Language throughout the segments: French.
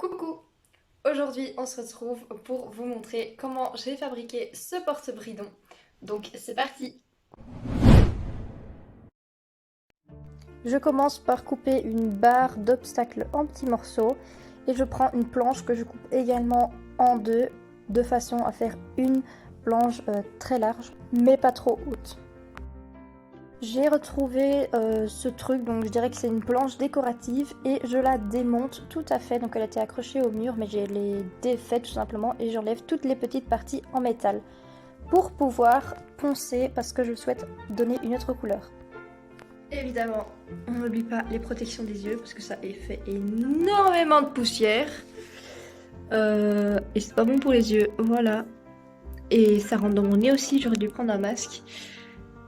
Coucou! Aujourd'hui on se retrouve pour vous montrer comment j'ai fabriqué ce porte-bridon. Donc c'est parti! Je commence par couper une barre d'obstacle en petits morceaux et je prends une planche que je coupe également en deux de façon à faire une planche très large mais pas trop haute. J'ai retrouvé ce truc, donc je dirais que c'est une planche décorative et je la démonte tout à fait. Donc elle était accrochée au mur mais je l'ai défaite tout simplement et j'enlève toutes les petites parties en métal pour pouvoir poncer parce que je souhaite donner une autre couleur. Évidemment, on n'oublie pas les protections des yeux parce que ça fait énormément de poussière. Et c'est pas bon pour les yeux, voilà. Et ça rentre dans mon nez aussi, j'aurais dû prendre un masque.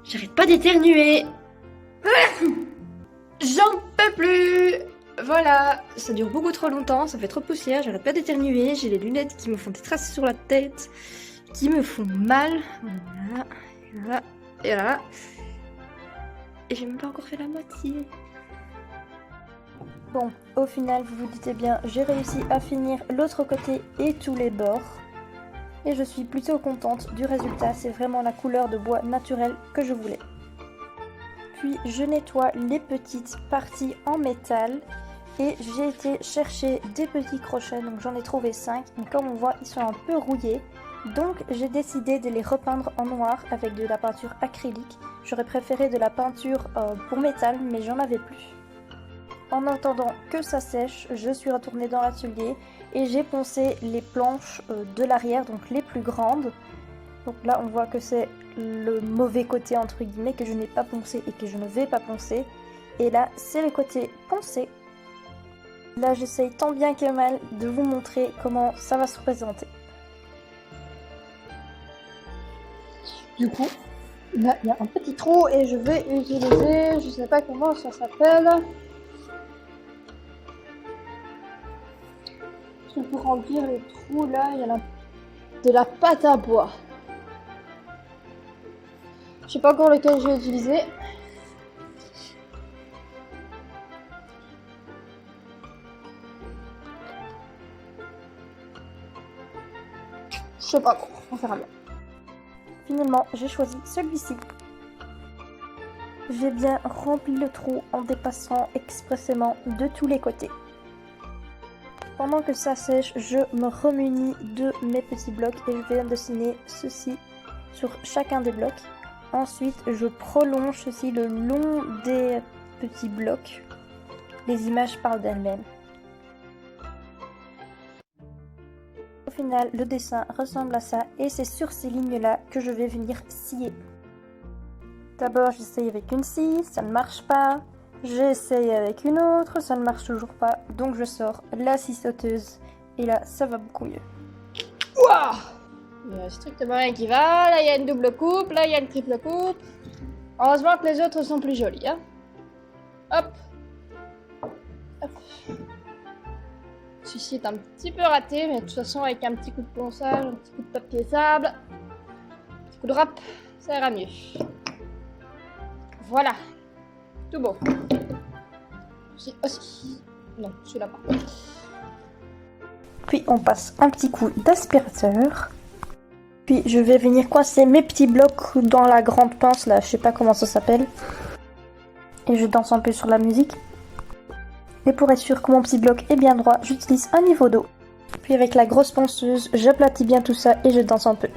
J'arrête pas d'éternuer. J'en peux plus. Voilà, ça dure beaucoup trop longtemps, ça fait trop de poussière, j'arrête pas d'éternuer, j'ai les lunettes qui me font des traces sur la tête, qui me font mal. Voilà, et là, et là. Et j'ai même pas encore fait la moitié. Bon, au final, vous vous dites bien, j'ai réussi à finir l'autre côté et tous les bords. Et je suis plutôt contente du résultat, c'est vraiment la couleur de bois naturel que je voulais. Puis je nettoie les petites parties en métal et j'ai été chercher des petits crochets, donc j'en ai trouvé 5. Donc comme on voit, ils sont un peu rouillés. Donc j'ai décidé de les repeindre en noir avec de la peinture acrylique. J'aurais préféré de la peinture pour métal, mais j'en avais plus. En attendant que ça sèche, je suis retournée dans l'atelier et j'ai poncé les planches de l'arrière, donc les plus grandes. Donc là on voit que c'est le mauvais côté entre guillemets que je n'ai pas poncé et que je ne vais pas poncer. Et là c'est le côté poncé. Là j'essaye tant bien que mal de vous montrer comment ça va se présenter. Du coup, là il y a un petit trou et je vais utiliser, je sais pas comment ça s'appelle. Pour remplir les trous là, il y a de la pâte à bois. Je sais pas encore lequel je vais utiliser. Je sais pas encore, on verra bien. Finalement, j'ai choisi celui-ci. J'ai bien rempli le trou en dépassant expressément de tous les côtés. Pendant que ça sèche, je me remunis de mes petits blocs et je vais dessiner ceci sur chacun des blocs. Ensuite, je prolonge ceci le long des petits blocs. Les images parlent d'elles-mêmes. Au final, le dessin ressemble à ça et c'est sur ces lignes-là que je vais venir scier. D'abord, j'essaye avec une scie, ça ne marche pas. J'essaye avec une autre, ça ne marche toujours pas. Donc je sors la scie sauteuse et là, ça va beaucoup mieux. Ouah, il n'y a strictement rien qui va. Là, il y a une double coupe. Là, il y a une triple coupe. Heureusement que les autres sont plus jolies. Hein. Hop. Hop. Celui-ci est un petit peu raté, mais de toute façon, avec un petit coup de ponçage, un petit coup de papier sable, un petit coup de râpe, ça ira mieux. Voilà. Tout beau. Aussi. Non, celui-là pas. Puis on passe un petit coup d'aspirateur. Puis je vais venir coincer mes petits blocs dans la grande pince là, je sais pas comment ça s'appelle. Et je danse un peu sur la musique. Et pour être sûr que mon petit bloc est bien droit, j'utilise un niveau d'eau. Puis avec la grosse ponceuse, j'aplatis bien tout ça et je danse un peu.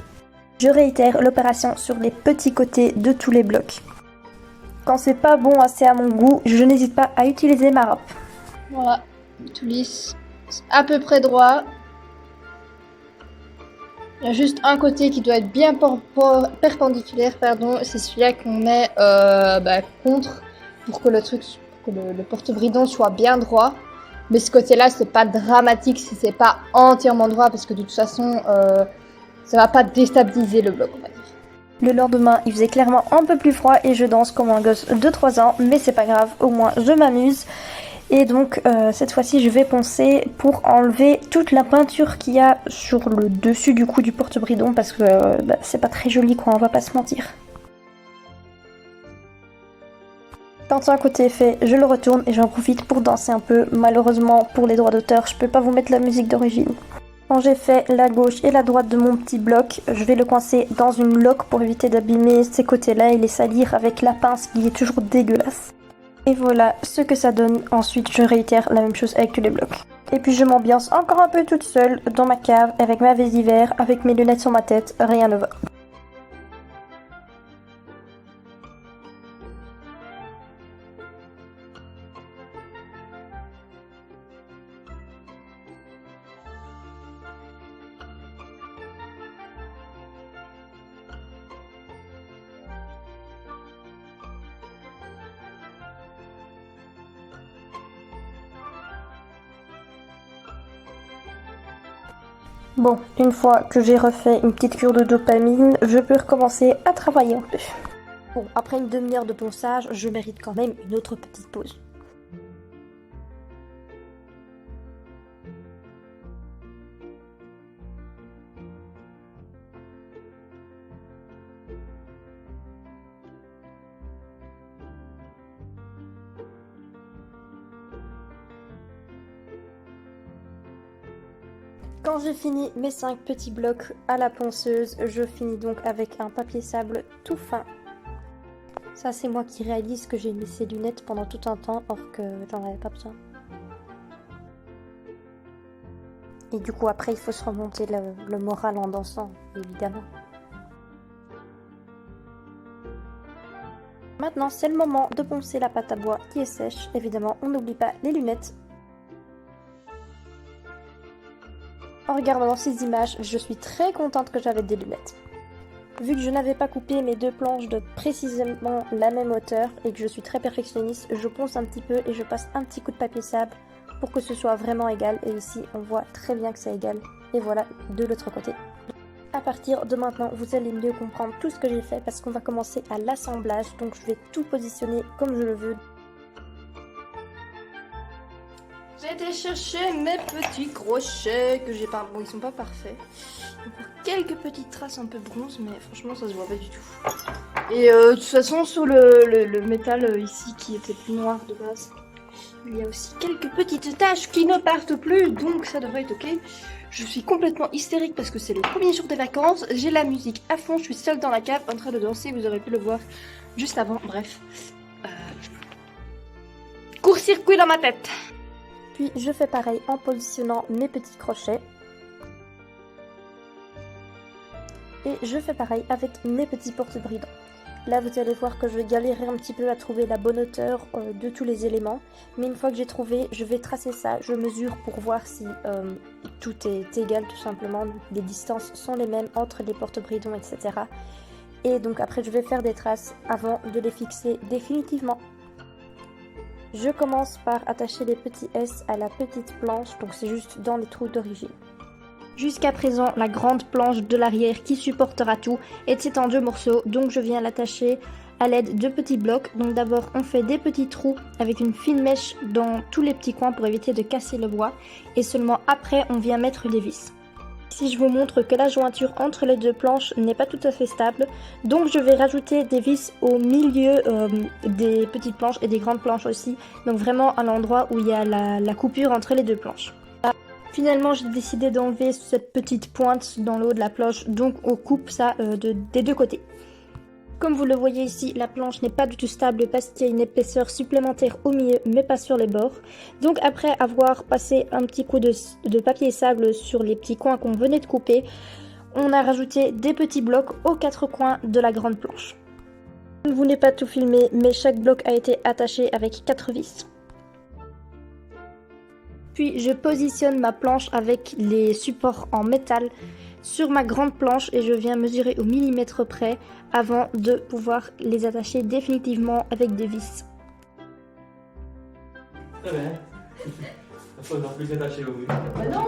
Je réitère l'opération sur les petits côtés de tous les blocs. Quand c'est pas bon assez à mon goût, je n'hésite pas à utiliser ma râpe. Voilà, tout lisse, à peu près droit. Il y a juste un côté qui doit être bien perpendiculaire, pardon. C'est celui-là qu'on met contre pour que le porte-bridon soit bien droit. Mais ce côté-là, c'est pas dramatique si c'est pas entièrement droit parce que de toute façon, ça va pas déstabiliser le bloc, on va dire. Le lendemain, il faisait clairement un peu plus froid et je danse comme un gosse de 3 ans, mais c'est pas grave, au moins je m'amuse. Et donc cette fois-ci, je vais poncer pour enlever toute la peinture qu'il y a sur le dessus du coup du porte-bridon parce que c'est pas très joli quoi, on va pas se mentir. Quand un côté est fait, je le retourne et j'en profite pour danser un peu. Malheureusement, pour les droits d'auteur, je peux pas vous mettre la musique d'origine. Quand j'ai fait la gauche et la droite de mon petit bloc, je vais le coincer dans une loque pour éviter d'abîmer ces côtés-là et les salir avec la pince qui est toujours dégueulasse. Et voilà ce que ça donne. Ensuite, je réitère la même chose avec tous les blocs. Et puis je m'ambiance encore un peu toute seule dans ma cave avec ma veste d'hiver, avec mes lunettes sur ma tête, rien ne va. Bon, une fois que j'ai refait une petite cure de dopamine, je peux recommencer à travailler un peu. Bon, après une demi-heure de ponçage, je mérite quand même une autre petite pause. Quand j'ai fini mes 5 petits blocs à la ponceuse, je finis donc avec un papier sable tout fin. Ça, c'est moi qui réalise que j'ai mis ces lunettes pendant tout un temps, or que j'en avais pas besoin. Et du coup, après, il faut se remonter le moral en dansant, évidemment. Maintenant, c'est le moment de poncer la pâte à bois qui est sèche. Évidemment, on n'oublie pas les lunettes. En regardant ces images, je suis très contente que j'avais des lunettes. Vu que je n'avais pas coupé mes deux planches de précisément la même hauteur et que je suis très perfectionniste, je ponce un petit peu et je passe un petit coup de papier sable pour que ce soit vraiment égal. Et ici, on voit très bien que c'est égal. Et voilà, de l'autre côté. À partir de maintenant, vous allez mieux comprendre tout ce que j'ai fait parce qu'on va commencer à l'assemblage. Donc je vais tout positionner comme je le veux. J'ai été chercher mes petits crochets que j'ai pas. Bon, ils sont pas parfaits. Encore quelques petites traces un peu bronze, mais franchement, ça se voit pas du tout. Et de toute façon, sur le métal ici qui était plus noir de base, il y a aussi quelques petites taches qui ne partent plus, donc ça devrait être ok. Je suis complètement hystérique parce que c'est le premier jour des vacances. J'ai la musique à fond, je suis seule dans la cave en train de danser. Vous aurez pu le voir juste avant. Bref, court-circuit dans ma tête. Puis je fais pareil en positionnant mes petits crochets. Et je fais pareil avec mes petits porte-bridons. Là vous allez voir que je vais galérer un petit peu à trouver la bonne hauteur de tous les éléments. Mais une fois que j'ai trouvé, je vais tracer ça. Je mesure pour voir si tout est égal tout simplement. Les distances sont les mêmes entre les porte-bridons, etc. Et donc après je vais faire des traces avant de les fixer définitivement. Je commence par attacher les petits S à la petite planche, donc c'est juste dans les trous d'origine. Jusqu'à présent, la grande planche de l'arrière qui supportera tout est en 2 morceaux, donc je viens l'attacher à l'aide de petits blocs. Donc d'abord, on fait des petits trous avec une fine mèche dans tous les petits coins pour éviter de casser le bois. Et seulement après, on vient mettre les vis. Ici, je vous montre que la jointure entre les deux planches n'est pas tout à fait stable. Donc je vais rajouter des vis au milieu des petites planches et des grandes planches aussi. Donc vraiment à l'endroit où il y a la coupure entre les deux planches. Finalement, j'ai décidé d'enlever cette petite pointe dans le haut de la planche. Donc on coupe ça des deux côtés. Comme vous le voyez ici, la planche n'est pas du tout stable parce qu'il y a une épaisseur supplémentaire au milieu, mais pas sur les bords. Donc après avoir passé un petit coup de papier sable sur les petits coins qu'on venait de couper, on a rajouté des petits blocs aux 4 coins de la grande planche. Je ne voulais pas tout filmer, mais chaque bloc a été attaché avec 4 vis. Puis je positionne ma planche avec les supports en métal sur ma grande planche et je viens mesurer au millimètre près avant de pouvoir les attacher définitivement avec des vis. Très bien. Il faut non plus attacher au mur. Bah non.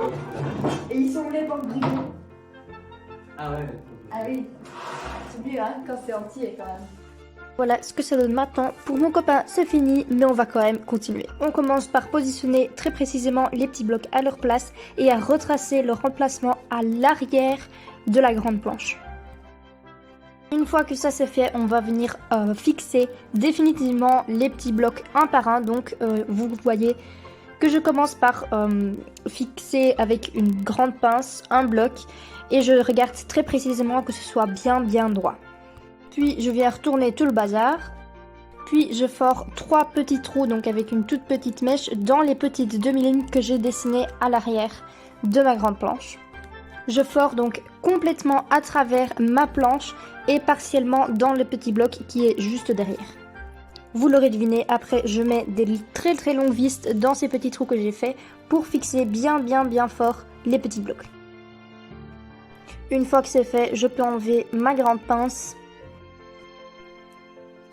Et ils sont les porte-bridons. Ah ouais. Ah oui, c'est mieux hein, quand c'est entier quand même. Voilà ce que ça donne maintenant. Pour mon copain, c'est fini, mais on va quand même continuer. On commence par positionner très précisément les petits blocs à leur place et à retracer leur emplacement à l'arrière de la grande planche. Une fois que ça c'est fait, on va venir fixer définitivement les petits blocs un par un. Donc vous voyez que je commence par fixer avec une grande pince un bloc et je regarde très précisément que ce soit bien droit. Puis je viens retourner tout le bazar. Puis je fore 3 petits trous donc avec une toute petite mèche dans les petites demi-lignes que j'ai dessinées à l'arrière de ma grande planche. Je fore donc complètement à travers ma planche et partiellement dans le petit bloc qui est juste derrière. Vous l'aurez deviné, après je mets des très longues vis dans ces petits trous que j'ai fait pour fixer bien fort les petits blocs. Une fois que c'est fait, je peux enlever ma grande pince.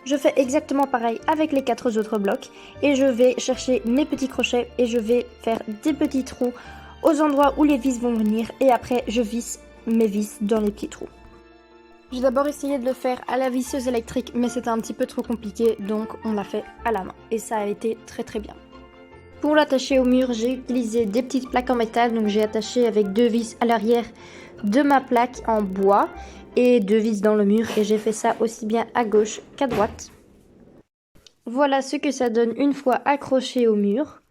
Je fais exactement pareil avec les 4 autres blocs et je vais chercher mes petits crochets et je vais faire des petits trous aux endroits où les vis vont venir et après je visse mes vis dans les petits trous. J'ai d'abord essayé de le faire à la visseuse électrique mais c'était un petit peu trop compliqué donc on l'a fait à la main et ça a été très bien. Pour l'attacher au mur, j'ai utilisé des petites plaques en métal, donc j'ai attaché avec 2 vis à l'arrière de ma plaque en bois et 2 vis dans le mur et j'ai fait ça aussi bien à gauche qu'à droite. Voilà ce que ça donne une fois accroché au mur.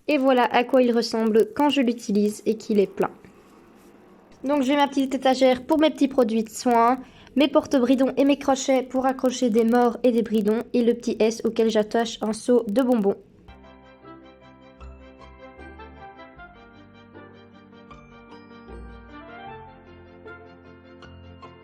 Et voilà à quoi il ressemble quand je l'utilise et qu'il est plein. Donc j'ai ma petite étagère pour mes petits produits de soins, mes porte-bridons et mes crochets pour accrocher des morts et des bridons et le petit S auquel j'attache un seau de bonbons.